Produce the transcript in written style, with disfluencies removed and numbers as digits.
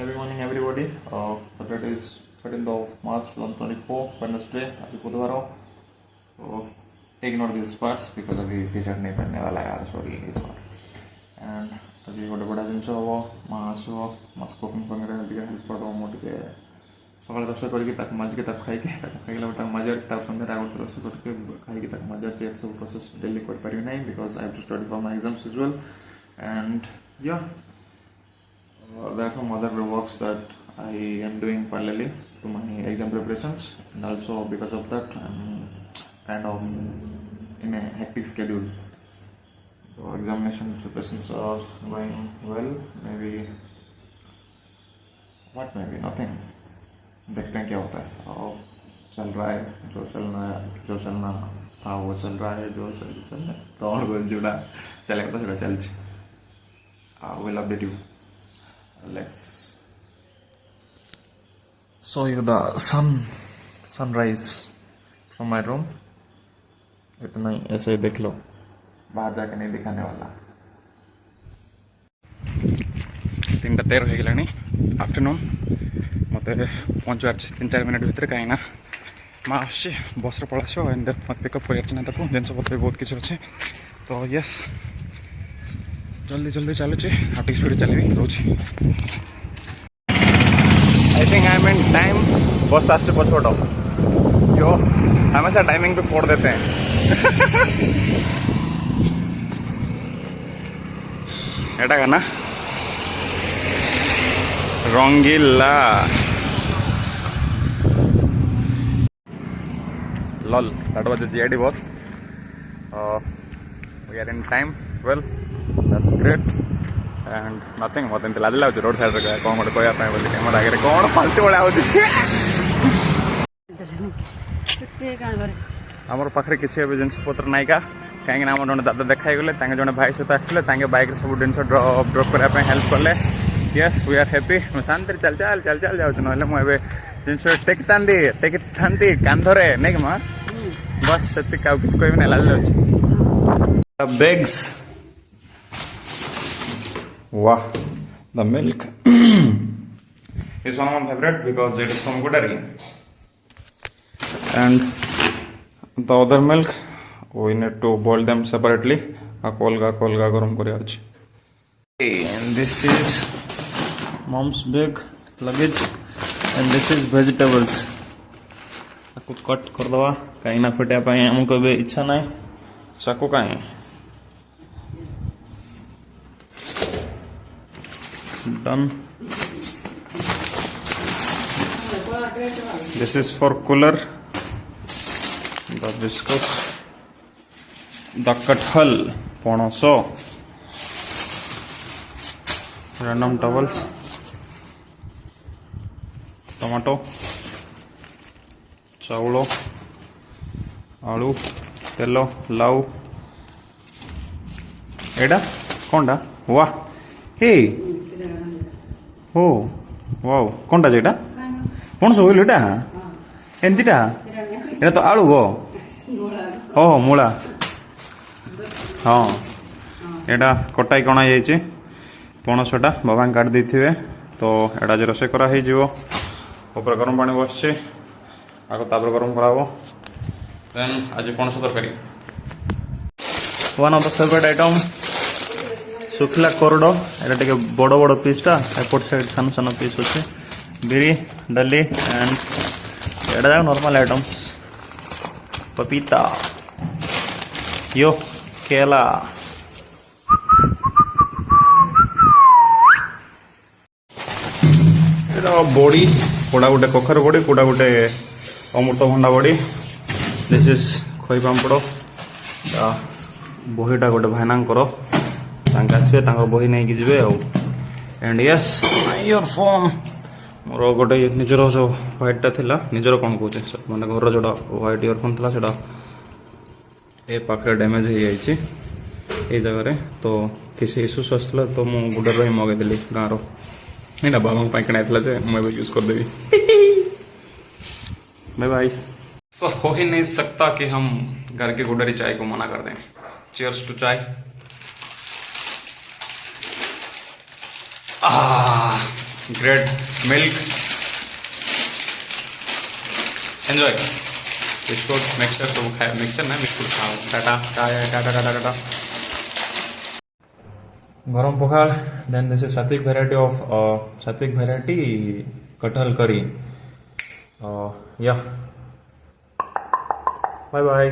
Every morning, everybody. The date is 13th of March 2024, Wednesday. आज बुधवार हो तो ignore this first because अभी टी-शर्ट नहीं पहनने वाला यार, sorry इस बार. And आज ଗୋଟେ ବଡ଼ ଜିନିଷ ହବ, ମା ଆସିବ, ମୋତେ କୁକିଂ ଫକିଂରେ ଟିକେ ହେଲ୍ପ କରିଦେବ. ମୁଁ ଟିକେ ସକାଳେ ରୋଷେଇ କରିକି ତାକୁ ମାଜିକି ତାକୁ ଖାଇଲା ପରେ ତାକୁ ମାଜି ଅଛି, ତାକୁ ସନ୍ଧ୍ୟାରେ ଆଉ ଗୋଟେ ରୋଷେଇ କରିକି ଖାଇକି ତାକୁ ମାଜି ଅଛି. ଏସବୁ ପ୍ରୋସେସ୍ ଡେଲି କରିପାରିବି ନାହିଁ because I have to study for my exams as well. And yeah. There are some other works that I am doing parallelly to my exam preparations, and also because of that I'm kind of in a hectic schedule. So examination preparations are going well. Maybe nothing. देखते हैं क्या होता है. और चल रहा है जो चलना था वो चल रहा है, जो चलना तो और जुड़ा चलेगा तो चला चल. I will update you. Let's show you the sunrise from my room. इतना ही ऐसे ही देख लो, बाहर जाके नहीं दिखाने वाला. 3:13 हो गलानी आफ्टरनून. मत पहुँचवार 3-4 मिनट भितर कहीं ना माँ आस बस पलास एंड मत पिकअप कर जिनस पत्र बहुत किसी अच्छे. तो यस जल्दी जल्दी चलुची हार्टिक स्पीड चलि रोची. I think I'm in time. बस आस पछोट यो हमेशा टाइमिंग पे फोड़ देते हैं. एटा का ना रंगीला लॉल that was a GID bus. We are in time. Well, that's great. And nothing more than लाज लाउछ रोड साइड रे कोन गोटे कोया पाए बोली कैमरा आगे कोन फालतू बडा होछ छे. हमर पाखरे किछि एजेंसी पत्र नाइ का काहे ना हमर जने दादा देखाइ गेले तांगे जने भाई सहित आसले तांगे बाइक रे सब डेंस ड्रॉप करा पे हेल्प करले. Yes we are happy. मैं शांति चल जाउछ नहले मु एबे जिंस टेकिथांती कांधरे नै कि मा बस सेति का किछ कोइ नै लाज लाउछ. The bags. Wow, the milk is one of my favorite because it is from Godari. And the other milk we need to boil them separately. Kolga garam kori achi. And this is mom's bag luggage, and this is vegetables. aku cut कर दवा कहीं ना फटे पाए हमको भी इच्छा नहीं चाकू कहीं. Done. This is for cooler. The biscuits, the kathal, ponoso, random towels, tomato, chaulo, alu, tello, lau. Eda, konda, wah, hey. हो वाओ कोनटा जेटा कोन सो होइलटा एंतिटा एटा तो आलू गो हो मूला हाँ एटा कटाई कणा जाइए पणसटा बाबा काट देथिबे. तो एटा जे रोसे करा हे जिवो ऊपर गरम पानी बसছে आगो तापर गरम कराबो. देन आज पणस तरकारी one of the favourite item सुखला कोरडो. एटा टिके बड़ बड़ पीसटा एपट साइड सान सान पीस अच्छे. बिरी डाली एंड एटा नॉर्मल आइटम्स. पपीता यो केला एटा बड़ी कोड़ा गोटे कखर बड़ी कोड़ा गोटे अमृतभंडा बड़ी. दिस इज खई पांपड़. बहीटा गोटे भाईना आसवे बही नहीं कि जीवे. एंड यस योर फोन मोर गोटे निजर जो व्हाइटा थिला निजर कौन कौचे माने घर जोड़ा व्हाइट इयरफोन था सेटा ए पाखे डैमेज हो जाइए ये जगह. तो किसी इश्यूस आसला तो मुझे गुडर ही मगेदेली गाँव नहीं ना बाबा किणाई मुझे यूज करदेवी. Bye bye. सो हो ही नहीं सकता कि हम घर के गुडरी चाय को मना कर दें. चीयर्स टू चाय. Great milk enjoy biscuit mixer सब खाए मिक्सर ना बिस्कुट खाओ टाटा टाटा टाटा टाटा टाटा गरम पखाल देन दिस इज सात्विक variety कटहल करी या बाय बाय